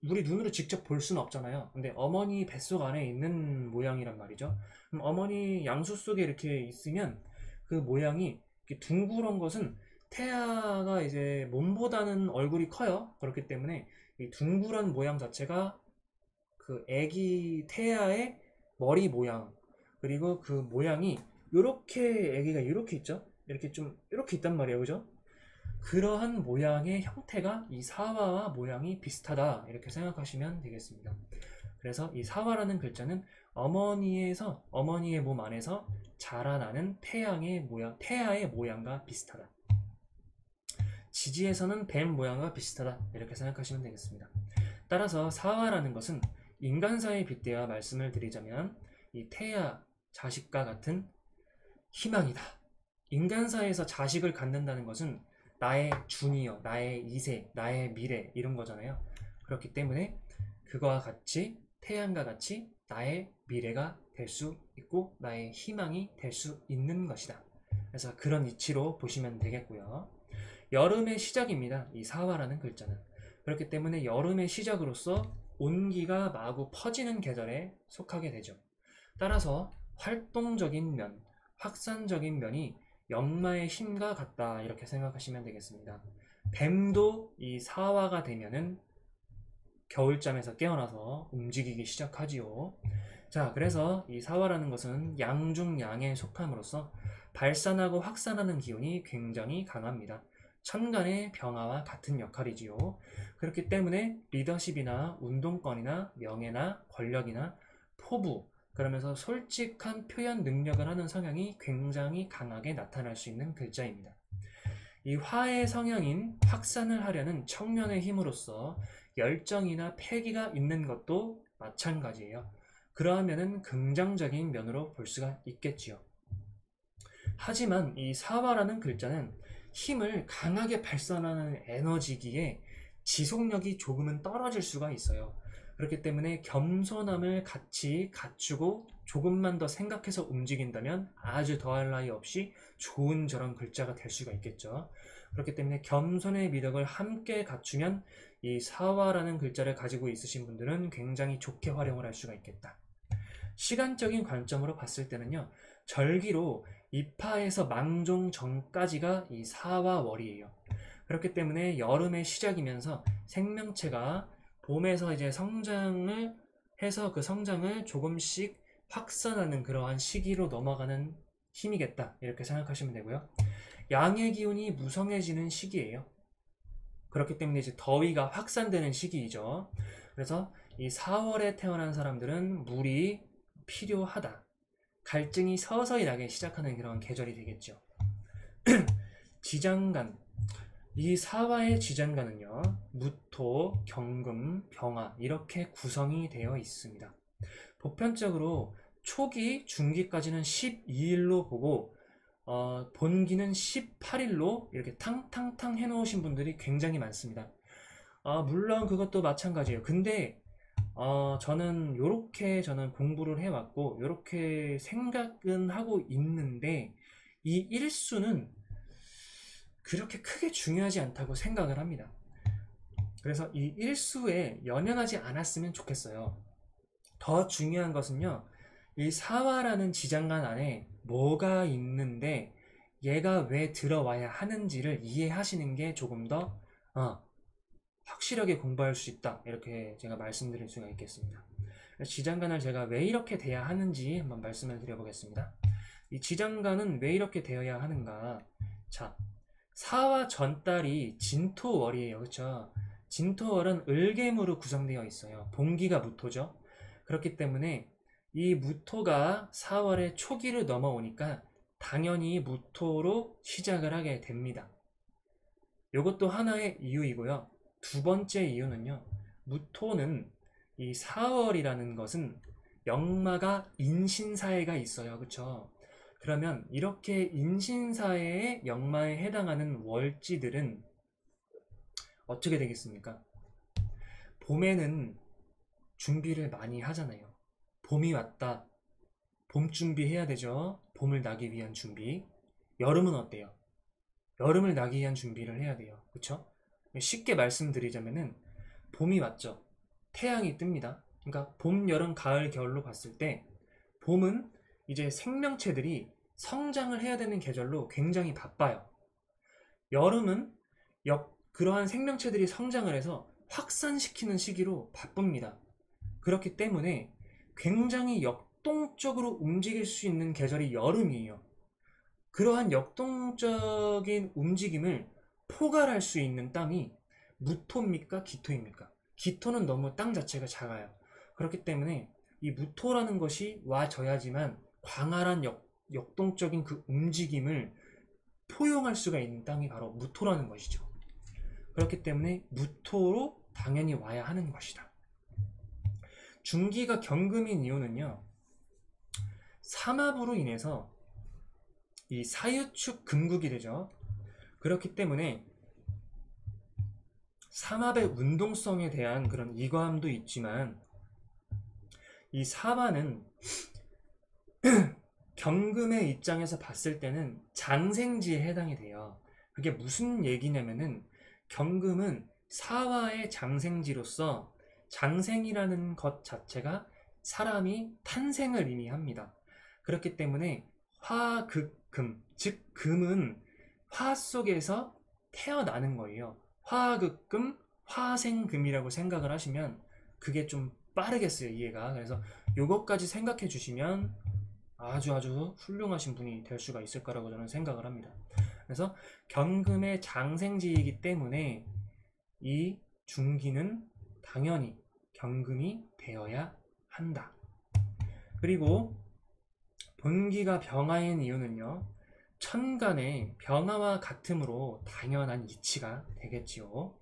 우리 눈으로 직접 볼 수는 없잖아요. 근데 어머니 뱃속 안에 있는 모양이란 말이죠. 그럼 어머니 양수 속에 이렇게 있으면 그 모양이 이렇게 둥그런 것은 태아가 이제 몸보다는 얼굴이 커요. 그렇기 때문에 이 둥그런 모양 자체가 그 애기 태아의 머리 모양, 그리고 그 모양이 요렇게 애기가 이렇게 있죠. 이렇게 좀 이렇게 있단 말이에요. 그죠? 그러한 모양의 형태가 이 사화와 모양이 비슷하다 이렇게 생각하시면 되겠습니다. 그래서 이 사화라는 글자는 어머니의 몸 안에서 자라나는 태아의 모양과 비슷하다. 지지에서는 뱀 모양과 비슷하다 이렇게 생각하시면 되겠습니다. 따라서 사화라는 것은 인간사에 빗대어 말씀을 드리자면 이 태아, 자식과 같은 희망이다. 인간사에서 자식을 갖는다는 것은 나의 주니어, 나의 2세, 나의 미래 이런 거잖아요. 그렇기 때문에 그거와 같이 태양과 같이 나의 미래가 될 수 있고 나의 희망이 될 수 있는 것이다. 그래서 그런 이치로 보시면 되겠고요. 여름의 시작입니다. 이 사화라는 글자는. 그렇기 때문에 여름의 시작으로서 온기가 마구 퍼지는 계절에 속하게 되죠. 따라서 활동적인 면, 확산적인 면이 역마의 힘과 같다 이렇게 생각하시면 되겠습니다. 뱀도 이 사화가 되면은 겨울잠에서 깨어나서 움직이기 시작하지요. 자, 그래서 이 사화라는 것은 양중양에 속함으로써 발산하고 확산하는 기운이 굉장히 강합니다. 천간의 병화와 같은 역할이지요. 그렇기 때문에 리더십이나 운동권이나 명예나 권력이나 포부, 그러면서 솔직한 표현 능력을 하는 성향이 굉장히 강하게 나타날 수 있는 글자입니다. 이 화의 성향인 확산을 하려는 청년의 힘으로써 열정이나 패기가 있는 것도 마찬가지예요. 그러하면은 긍정적인 면으로 볼 수가 있겠지요. 하지만 이 사화라는 글자는 힘을 강하게 발산하는 에너지기에 지속력이 조금은 떨어질 수가 있어요. 그렇기 때문에 겸손함을 같이 갖추고 조금만 더 생각해서 움직인다면 아주 더할 나위 없이 좋은 저런 글자가 될 수가 있겠죠. 그렇기 때문에 겸손의 미덕을 함께 갖추면 이 사화라는 글자를 가지고 있으신 분들은 굉장히 좋게 활용을 할 수가 있겠다. 시간적인 관점으로 봤을 때는요, 절기로 입하에서 망종 전까지가 이 사화월이에요. 그렇기 때문에 여름의 시작이면서 생명체가 봄에서 이제 성장을 해서 그 성장을 조금씩 확산하는 그러한 시기로 넘어가는 힘이겠다 이렇게 생각하시면 되고요. 양의 기운이 무성해지는 시기예요. 그렇기 때문에 이제 더위가 확산되는 시기이죠. 그래서 이 4월에 태어난 사람들은 물이 필요하다. 갈증이 서서히 나기 시작하는 그런 계절이 되겠죠. 지장간. 이 사화의 지장간은요, 무토, 경금, 병화 이렇게 구성이 되어 있습니다. 보편적으로 초기, 중기까지는 12일로 보고 본기는 18일로 이렇게 탕탕탕 해놓으신 분들이 굉장히 많습니다. 물론 그것도 마찬가지예요. 근데 저는 요렇게 공부를 해왔고 요렇게 생각은 하고 있는데 이 일수는 그렇게 크게 중요하지 않다고 생각을 합니다. 그래서 이 일수에 연연하지 않았으면 좋겠어요. 더 중요한 것은요, 이 사화라는 지장간 안에 뭐가 있는데 얘가 왜 들어와야 하는지를 이해하시는 게 조금 더 확실하게 공부할 수 있다 이렇게 제가 말씀드릴 수가 있겠습니다. 지장간을 제가 왜 이렇게 돼야 하는지 한번 말씀을 드려보겠습니다. 이 지장간은 왜 이렇게 되어야 하는가. 자, 사화 전달이 진토월이에요. 그렇죠? 진토월은 을개무로 구성되어 있어요. 본기가 무토죠. 그렇기 때문에 이 무토가 4월의 초기를 넘어오니까 당연히 무토로 시작을 하게 됩니다. 이것도 하나의 이유이고요. 두 번째 이유는요, 무토는 이 4월이라는 것은 역마가 인신사회가 있어요. 그쵸? 그러면 이렇게 인신사회의 역마에 해당하는 월지들은 어떻게 되겠습니까? 봄에는 준비를 많이 하잖아요. 봄이 왔다. 봄 준비해야 되죠. 봄을 나기 위한 준비. 여름은 어때요? 여름을 나기 위한 준비를 해야 돼요. 그쵸? 쉽게 말씀드리자면은 봄이 왔죠. 태양이 뜹니다. 그러니까 봄, 여름, 가을, 겨울로 봤을 때 봄은 이제 생명체들이 성장을 해야 되는 계절로 굉장히 바빠요. 여름은 그러한 생명체들이 성장을 해서 확산시키는 시기로 바쁩니다. 그렇기 때문에 굉장히 역동적으로 움직일 수 있는 계절이 여름이에요. 그러한 역동적인 움직임을 포괄할 수 있는 땅이 무토입니까? 기토입니까? 기토는 너무 땅 자체가 작아요. 그렇기 때문에 이 무토라는 것이 와줘야지만 광활한 역동적인 그 움직임을 포용할 수가 있는 땅이 바로 무토라는 것이죠. 그렇기 때문에 무토로 당연히 와야 하는 것이다. 중기가 경금인 이유는요, 삼합으로 인해서 이 사유축 금국이 되죠. 그렇기 때문에 삼합의 운동성에 대한 그런 이거함도 있지만 이 사화는 경금의 입장에서 봤을 때는 장생지에 해당이 돼요. 그게 무슨 얘기냐면은 경금은 사화의 장생지로서 장생이라는 것 자체가 사람이 탄생을 의미합니다. 그렇기 때문에 화극금, 즉 금은 화 속에서 태어나는 거예요. 화극금, 화생금이라고 생각을 하시면 그게 좀 빠르겠어요, 이해가. 그래서 요것까지 생각해 주시면 아주 훌륭하신 분이 될 수가 있을 거라고 저는 생각을 합니다. 그래서 경금의 장생지이기 때문에 이 중기는 당연히 경금이 되어야 한다. 그리고 본기가 병화인 이유는요, 천간의 병화와 같음으로 당연한 이치가 되겠지요.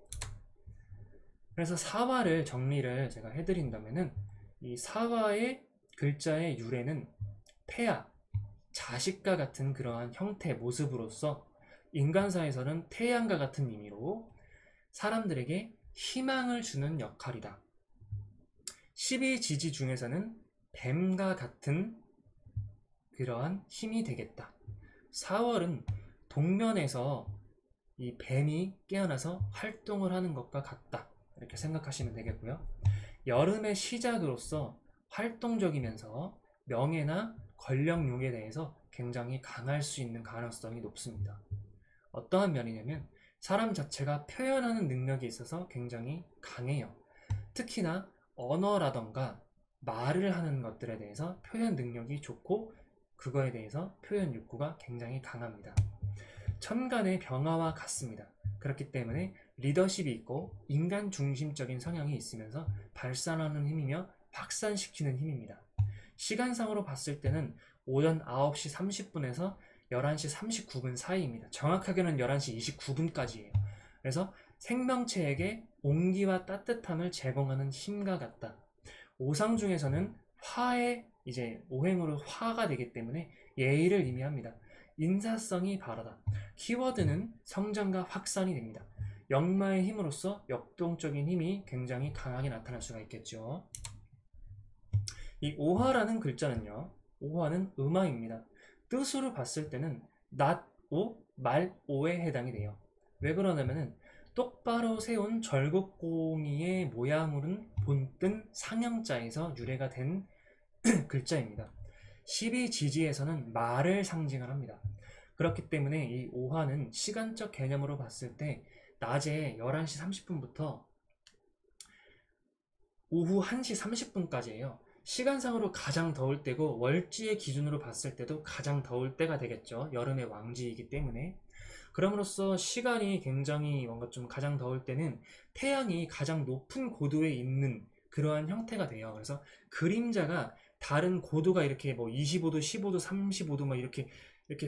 그래서 사화를 정리를 제가 해드린다면은, 이 사화의 글자의 유래는 태아, 자식과 같은 그러한 형태, 모습으로서 인간사에서는 태양과 같은 의미로 사람들에게 희망을 주는 역할이다. 12지지 중에서는 뱀과 같은 그러한 힘이 되겠다. 4월은 동면에서 이 뱀이 깨어나서 활동을 하는 것과 같다. 이렇게 생각하시면 되겠고요. 여름의 시작으로서 활동적이면서 명예나 권력욕에 대해서 굉장히 강할 수 있는 가능성이 높습니다. 어떠한 면이냐면 사람 자체가 표현하는 능력이 있어서 굉장히 강해요. 특히나 언어라던가 말을 하는 것들에 대해서 표현 능력이 좋고 그거에 대해서 표현 욕구가 굉장히 강합니다. 천간의 병화와 같습니다. 그렇기 때문에 리더십이 있고 인간 중심적인 성향이 있으면서 발산하는 힘이며 확산시키는 힘입니다. 시간상으로 봤을 때는 오전 9시 30분에서 11시 39분 사이입니다. 정확하게는 11시 29분까지예요. 그래서 생명체에게 온기와 따뜻함을 제공하는 힘과 같다. 오상 중에서는 화의 이제 오행으로 화가 되기 때문에 예의를 의미합니다. 인사성이 바라다. 키워드는 성장과 확산이 됩니다. 역마의 힘으로써 역동적인 힘이 굉장히 강하게 나타날 수가 있겠죠. 이 오화라는 글자는요, 오화는 음화입니다. 뜻으로 봤을 때는 낫오, 말오에 해당이 돼요. 왜 그러냐면은 똑바로 세운 절곡공이의 모양으로는 본뜬 상형자에서 유래가 된 글자입니다. 12지지에서는 말을 상징을 합니다. 그렇기 때문에 이 오화는 시간적 개념으로 봤을 때 낮에 11시 30분부터 오후 1시 30분까지예요. 시간상으로 가장 더울 때고 월지의 기준으로 봤을 때도 가장 더울 때가 되겠죠. 여름의 왕지이기 때문에. 그럼으로써 시간이 굉장히 뭔가 좀 가장 더울 때는 태양이 가장 높은 고도에 있는 그러한 형태가 돼요. 그래서 그림자가 다른 고도가 이렇게 뭐 25도, 15도, 35도 막 이렇게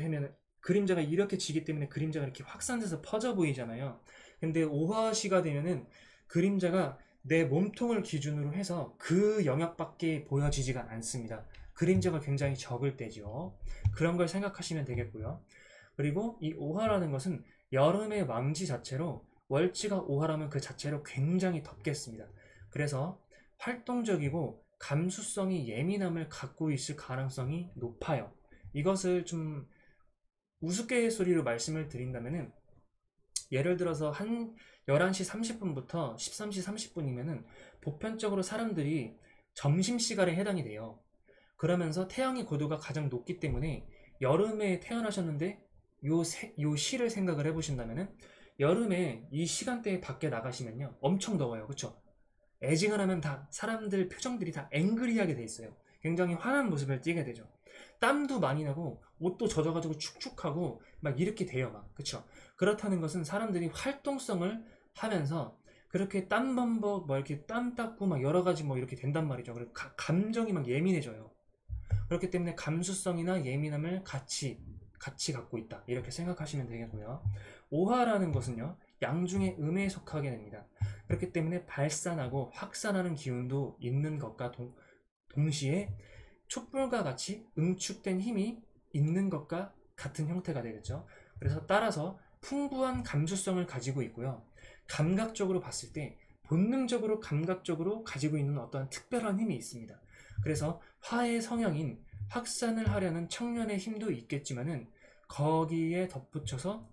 하면 그림자가 이렇게 지기 때문에 그림자가 이렇게 확산돼서 퍼져 보이잖아요. 근데 오화시가 되면은 그림자가 내 몸통을 기준으로 해서 그 영역밖에 보여지지가 않습니다. 그림자가 굉장히 적을 때죠. 그런 걸 생각하시면 되겠고요. 그리고 이 오화라는 것은 여름의 왕지 자체로 월지가 오화라면 그 자체로 굉장히 덥겠습니다. 그래서 활동적이고 감수성이 예민함을 갖고 있을 가능성이 높아요. 이것을 좀 우스갯소리로 말씀을 드린다면은 예를 들어서 한 11시 30분부터 13시 30분이면은 보편적으로 사람들이 점심시간에 해당이 돼요. 그러면서 태양의 고도가 가장 높기 때문에 여름에 태어나셨는데 요 시를 생각을 해보신다면은 여름에 이 시간대에 밖에 나가시면요 엄청 더워요. 그쵸? 애징을 하면 다 사람들 표정들이 다 앵그리하게 돼 있어요. 굉장히 화난 모습을 띠게 되죠. 땀도 많이 나고 옷도 젖어가지고 축축하고 막 이렇게 돼요. 막 그쵸? 그렇다는 것은 사람들이 활동성을 하면서 그렇게 땀 범벅 뭐 이렇게 땀 닦고 막 여러 가지 뭐 이렇게 된단 말이죠. 그리고 감정이 막 예민해져요. 그렇기 때문에 감수성이나 예민함을 같이 갖고 있다. 이렇게 생각하시면 되겠고요. 오화라는 것은요. 양중의 음에 속하게 됩니다. 그렇기 때문에 발산하고 확산하는 기운도 있는 것과 동시에 촛불과 같이 응축된 힘이 있는 것과 같은 형태가 되겠죠. 그래서 따라서 풍부한 감수성을 가지고 있고요. 감각적으로 봤을 때 본능적으로 감각적으로 가지고 있는 어떤 특별한 힘이 있습니다. 그래서 화의 성향인 확산을 하려는 청년의 힘도 있겠지만은 거기에 덧붙여서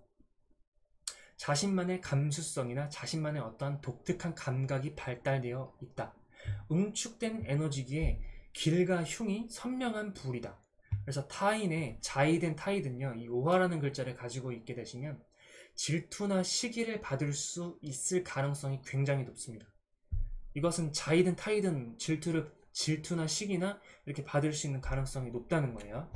자신만의 감수성이나 자신만의 어떠한 독특한 감각이 발달되어 있다. 응축된 에너지기에 길과 흉이 선명한 불이다. 그래서 타인의 자이든 타이든요, 이 오화라는 글자를 가지고 있게 되시면 질투나 시기를 받을 수 있을 가능성이 굉장히 높습니다. 이것은 자이든 타이든 질투나 시기나 이렇게 받을 수 있는 가능성이 높다는 거예요.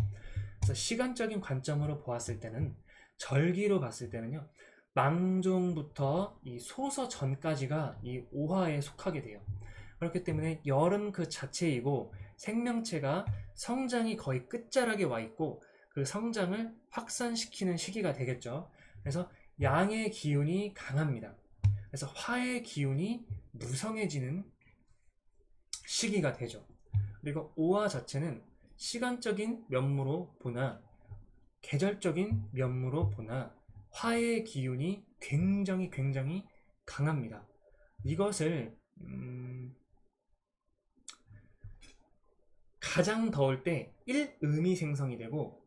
그래서 시간적인 관점으로 보았을 때는, 절기로 봤을 때는요, 망종부터 이 소서 전까지가 이 오화에 속하게 돼요. 그렇기 때문에 여름 그 자체이고 생명체가 성장이 거의 끝자락에 와 있고 그 성장을 확산시키는 시기가 되겠죠. 그래서 양의 기운이 강합니다. 그래서 화의 기운이 무성해지는 시기가 되죠. 그리고 오화 자체는 시간적인 면모로 보나 계절적인 면모로 보나 화의 기운이 굉장히 강합니다. 이것을 가장 더울 때 1음이 생성이 되고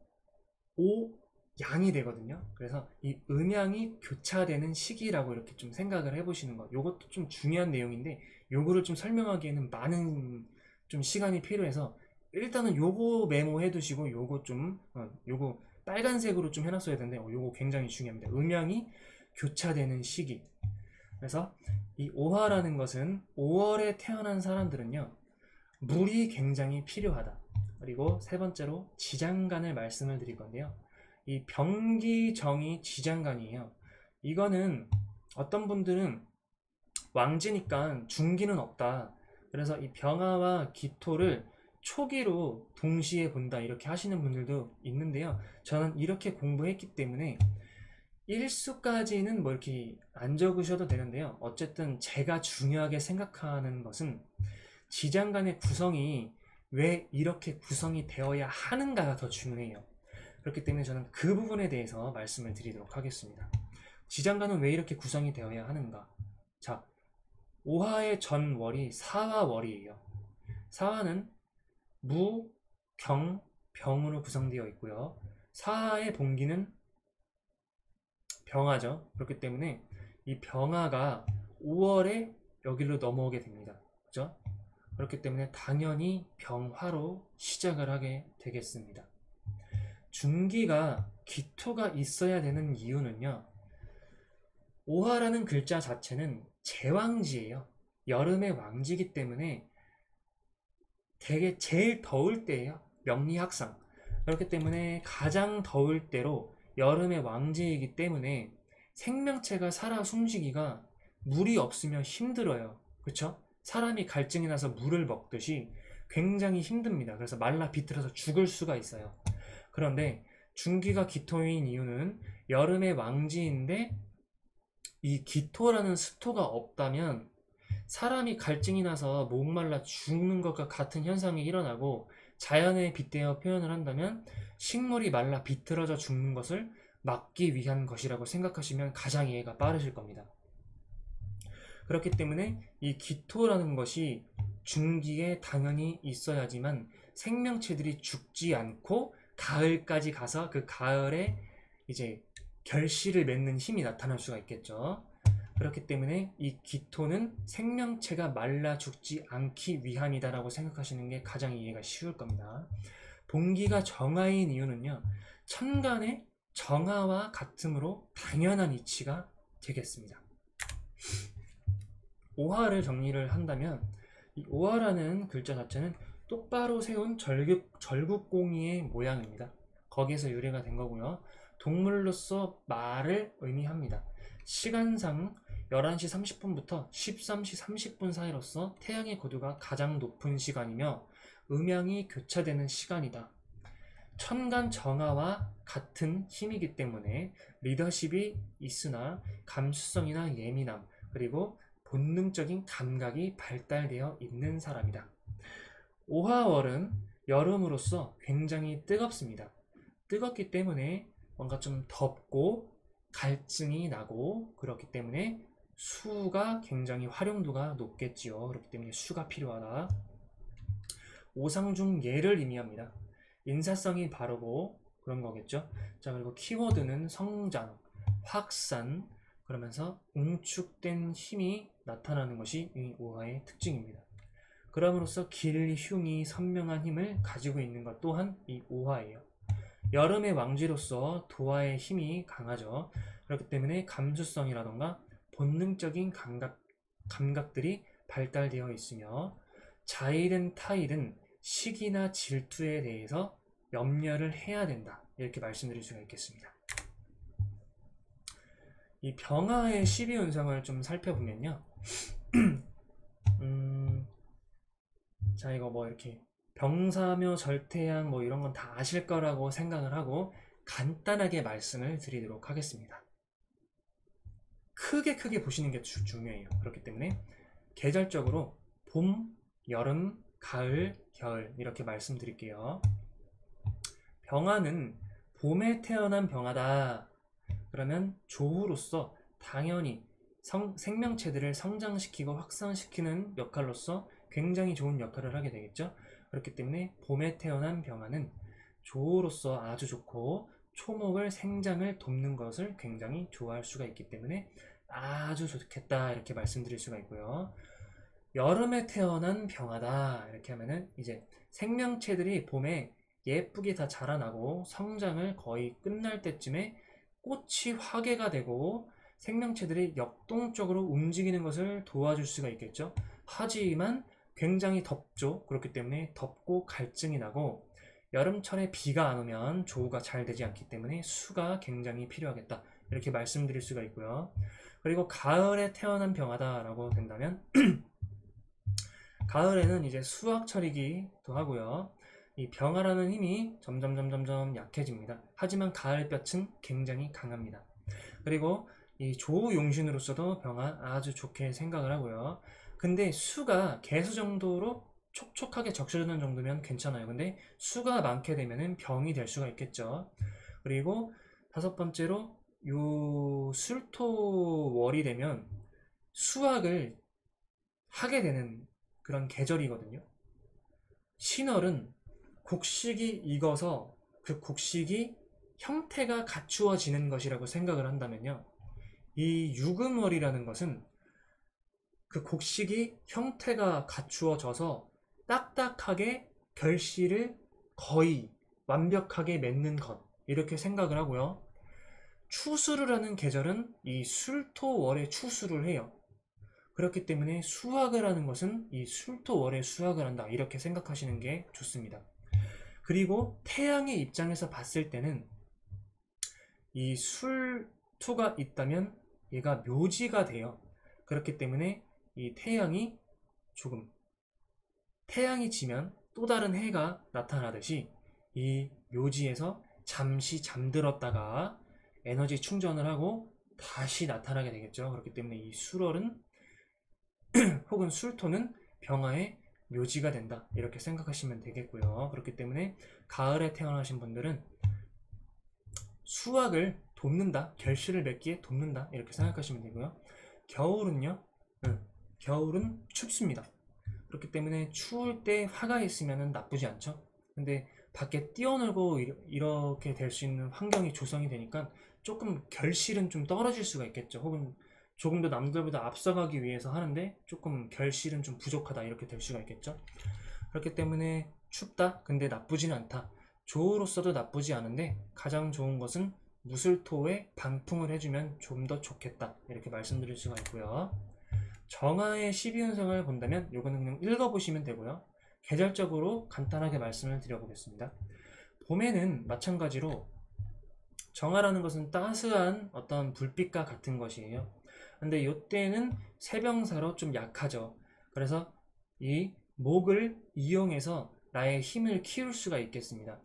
5양이 되거든요. 그래서 이 음양이 교차되는 시기라고 이렇게 좀 생각을 해보시는 것. 이것도 좀 중요한 내용인데 요거를 좀 설명하기에는 많은 좀 시간이 필요해서 일단은 요거 메모해 두시고 요거 좀 요거 빨간색으로 좀 해놨어야 되는데 요거 굉장히 중요합니다. 음양이 교차되는 시기. 그래서 이 오화라는 것은 5월에 태어난 사람들은요, 물이 굉장히 필요하다. 그리고 세 번째로 지장간을 말씀을 드릴 건데요, 이 병기정이 지장간이에요. 이거는 어떤 분들은 왕지니까 중기는 없다, 그래서 이 병화와 기토를 초기로 동시에 본다, 이렇게 하시는 분들도 있는데요, 저는 이렇게 공부했기 때문에 일수까지는 뭐 이렇게 안 적으셔도 되는데요, 어쨌든 제가 중요하게 생각하는 것은 지장간의 구성이 왜 이렇게 구성이 되어야 하는가가 더 중요해요. 그렇기 때문에 저는 그 부분에 대해서 말씀을 드리도록 하겠습니다. 지장간은 왜 이렇게 구성이 되어야 하는가? 자, 오화의 전월이 사화월이에요. 사화는 무, 경, 병으로 구성되어 있고요. 사화의 본기는 병화죠. 그렇기 때문에 이 병화가 5월에 여기로 넘어오게 됩니다. 그죠? 그렇기 때문에 당연히 병화로 시작을 하게 되겠습니다. 중기가 기토가 있어야 되는 이유는요, 오화라는 글자 자체는 제왕지예요. 여름의 왕지이기 때문에 되게 제일 더울 때예요. 명리학상. 그렇기 때문에 가장 더울 때로 여름의 왕지이기 때문에 생명체가 살아 숨쉬기가 물이 없으면 힘들어요. 그쵸? 사람이 갈증이 나서 물을 먹듯이 굉장히 힘듭니다. 그래서 말라 비틀어서 죽을 수가 있어요. 그런데 중기가 기토인 이유는 여름의 왕지인데 이 기토라는 습토가 없다면 사람이 갈증이 나서 목말라 죽는 것과 같은 현상이 일어나고, 자연에 빗대어 표현을 한다면 식물이 말라 비틀어져 죽는 것을 막기 위한 것이라고 생각하시면 가장 이해가 빠르실 겁니다. 그렇기 때문에 이 기토라는 것이 중기에 당연히 있어야지만 생명체들이 죽지 않고 가을까지 가서 그 가을에 이제 결실을 맺는 힘이 나타날 수가 있겠죠. 그렇기 때문에 이 기토는 생명체가 말라 죽지 않기 위함이다라고 생각하시는 게 가장 이해가 쉬울 겁니다. 본기가 정화인 이유는요, 천간의 정화와 같으므로 당연한 이치가 되겠습니다. 오화를 정리를 한다면 이 오화라는 글자 자체는 똑바로 세운 절국공이의 모양입니다. 거기에서 유래가 된 거고요. 동물로서 말을 의미합니다. 시간상 11시 30분부터 13시 30분 사이로서 태양의 고도가 가장 높은 시간이며 음양이 교차되는 시간이다. 천간 정화와 같은 힘이기 때문에 리더십이 있으나 감수성이나 예민함, 그리고 본능적인 감각이 발달되어 있는 사람이다. 오화월은 여름으로서 굉장히 뜨겁습니다. 뜨겁기 때문에 뭔가 좀 덥고 갈증이 나고, 그렇기 때문에 수가 굉장히 활용도가 높겠지요. 그렇기 때문에 수가 필요하다. 오상중 예를 의미합니다. 인사성이 바르고 그런 거겠죠. 자, 그리고 키워드는 성장, 확산, 그러면서 응축된 힘이 나타나는 것이 이 오화의 특징입니다. 그럼으로써 길이 흉이 선명한 힘을 가지고 있는 것 또한 이 오화예요. 여름의 왕쥐로서 도화의 힘이 강하죠. 그렇기 때문에 감수성이라던가 본능적인 감각들이 발달되어 있으며 자일은 타일은 시기나 질투에 대해서 염려를 해야 된다. 이렇게 말씀드릴 수가 있겠습니다. 이 병화의 12운성을 좀 살펴보면요. 자, 이거 뭐 이렇게 병사묘 절태양 뭐 이런 건 다 아실 거라고 생각을 하고 간단하게 말씀을 드리도록 하겠습니다. 크게 보시는 게 중요해요. 그렇기 때문에 계절적으로 봄, 여름, 가을, 겨울 이렇게 말씀드릴게요. 병화는 봄에 태어난 병화다. 그러면 조후로서 당연히 생명체들을 성장시키고 확산시키는 역할로서 굉장히 좋은 역할을 하게 되겠죠. 그렇기 때문에 봄에 태어난 병화는 조후로서 아주 좋고 초목을 생장을 돕는 것을 굉장히 좋아할 수가 있기 때문에 아주 좋겠다 이렇게 말씀드릴 수가 있고요. 여름에 태어난 병화다 이렇게 하면은 이제 생명체들이 봄에 예쁘게 다 자라나고 성장을 거의 끝날 때쯤에 꽃이 화개가 되고 생명체들이 역동적으로 움직이는 것을 도와줄 수가 있겠죠. 하지만 굉장히 덥죠. 그렇기 때문에 덥고 갈증이 나고 여름철에 비가 안 오면 조우가 잘 되지 않기 때문에 수가 굉장히 필요하겠다. 이렇게 말씀드릴 수가 있고요. 그리고 가을에 태어난 병화다라고 된다면 가을에는 이제 수확철이기도 하고요. 이 병화라는 힘이 점점 약해집니다. 하지만 가을볕은 굉장히 강합니다. 그리고 이 조용신으로서도 병화 아주 좋게 생각을 하고요. 근데 수가 개수 정도로 촉촉하게 적셔주는 정도면 괜찮아요. 근데 수가 많게 되면 병이 될 수가 있겠죠. 그리고 다섯 번째로 요 술토월이 되면 수확을 하게 되는 그런 계절이거든요. 신월은 곡식이 익어서 그 곡식이 형태가 갖추어지는 것이라고 생각을 한다면요. 이 유금월이라는 것은 그 곡식이 형태가 갖추어져서 딱딱하게 결실을 거의 완벽하게 맺는 것 이렇게 생각을 하고요. 추수를 하는 계절은 이 술토월에 추수를 해요. 그렇기 때문에 수확을 하는 것은 이 술토월에 수확을 한다 이렇게 생각하시는 게 좋습니다. 그리고 태양의 입장에서 봤을 때는 이 술토가 있다면 얘가 묘지가 돼요. 그렇기 때문에 이 태양이 지면 또 다른 해가 나타나듯이 이 묘지에서 잠시 잠들었다가 에너지 충전을 하고 다시 나타나게 되겠죠. 그렇기 때문에 이 술월은 혹은 술토는 병화의 묘지가 된다 이렇게 생각하시면 되겠고요. 그렇기 때문에 가을에 태어나신 분들은 수확을 돕는다, 결실을 맺기에 돕는다 이렇게 생각하시면 되고요. 겨울은요, 겨울은 춥습니다. 그렇기 때문에 추울 때 화가 있으면 나쁘지 않죠. 근데 밖에 뛰어놀고 이렇게 될 수 있는 환경이 조성이 되니까 조금 결실은 좀 떨어질 수가 있겠죠. 혹은 조금 더 남들보다 앞서가기 위해서 하는데 조금 결실은 좀 부족하다 이렇게 될 수가 있겠죠. 그렇기 때문에 춥다 근데 나쁘지는 않다, 조우로서도 나쁘지 않은데 가장 좋은 것은 무술토에 방풍을 해주면 좀 더 좋겠다 이렇게 말씀드릴 수가 있고요. 정화의 12운성을 본다면 이거는 그냥 읽어보시면 되고요. 계절적으로 간단하게 말씀을 드려보겠습니다. 봄에는 마찬가지로 정화라는 것은 따스한 어떤 불빛과 같은 것이에요. 근데 이때는 세병사로 좀 약하죠. 그래서 이 목을 이용해서 나의 힘을 키울 수가 있겠습니다.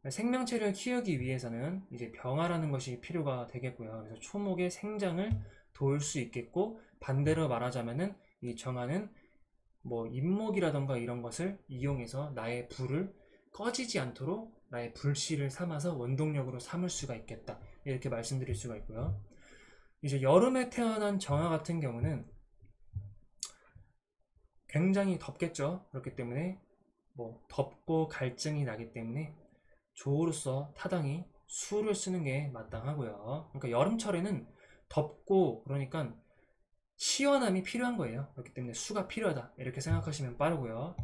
생명체를 키우기 위해서는 이제 병화라는 것이 필요가 되겠고요. 그래서 초목의 생장을 도울 수 있겠고, 반대로 말하자면은 이 정화는 뭐 잇목이라던가 이런 것을 이용해서 나의 불을 꺼지지 않도록 나의 불씨를 삼아서 원동력으로 삼을 수가 있겠다 이렇게 말씀드릴 수가 있고요. 이제 여름에 태어난 정화 같은 경우는 굉장히 덥겠죠. 그렇기 때문에 뭐 덥고 갈증이 나기 때문에 조우로서 타당히 수를 쓰는 게 마땅하고요. 그러니까 여름철에는 덥고 그러니까 시원함이 필요한 거예요. 그렇기 때문에 수가 필요하다 이렇게 생각하시면 빠르고요.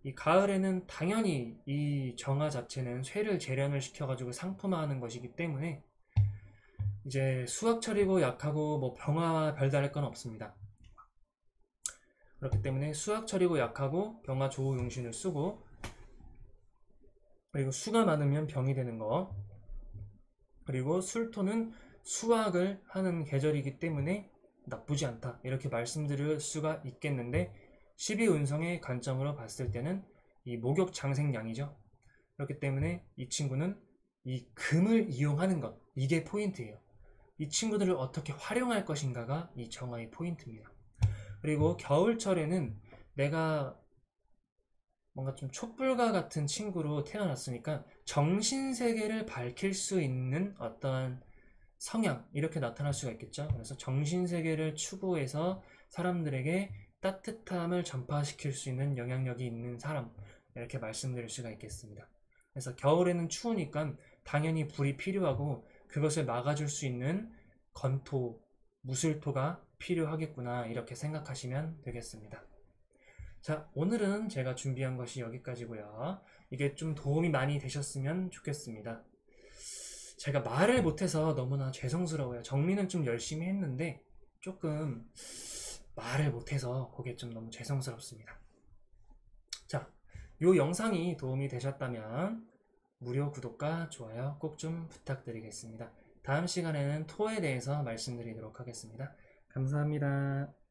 이 가을에는 당연히 이 정화 자체는 쇠를 재련을 시켜가지고 상품화하는 것이기 때문에 이제 수확철이고 약하고 뭐 병화와 별다를 건 없습니다. 그렇기 때문에 수확철이고 약하고 병화 조우 용신을 쓰고, 그리고 수가 많으면 병이 되는 거, 그리고 술토는 수확을 하는 계절이기 때문에 나쁘지 않다 이렇게 말씀드릴 수가 있겠는데, 12운성의 관점으로 봤을 때는 이 목욕 장생량이죠. 그렇기 때문에 이 친구는 이 금을 이용하는 것, 이게 포인트예요. 이 친구들을 어떻게 활용할 것인가가 이 정화의 포인트입니다. 그리고 겨울철에는 내가 뭔가 좀 촛불과 같은 친구로 태어났으니까 정신세계를 밝힐 수 있는 어떠한 성향, 이렇게 나타날 수가 있겠죠. 그래서 정신세계를 추구해서 사람들에게 따뜻함을 전파시킬 수 있는 영향력이 있는 사람, 이렇게 말씀드릴 수가 있겠습니다. 그래서 겨울에는 추우니까 당연히 불이 필요하고 그것을 막아줄 수 있는 건토, 무술토가 필요하겠구나 이렇게 생각하시면 되겠습니다. 자, 오늘은 제가 준비한 것이 여기까지고요. 이게 좀 도움이 많이 되셨으면 좋겠습니다. 제가 말을 못해서 너무나 죄송스러워요. 정리는 좀 열심히 했는데 조금 말을 못해서 그게 좀 너무 죄송스럽습니다. 자, 요 영상이 도움이 되셨다면 무료 구독과 좋아요 꼭 좀 부탁드리겠습니다. 다음 시간에는 토에 대해서 말씀드리도록 하겠습니다. 감사합니다.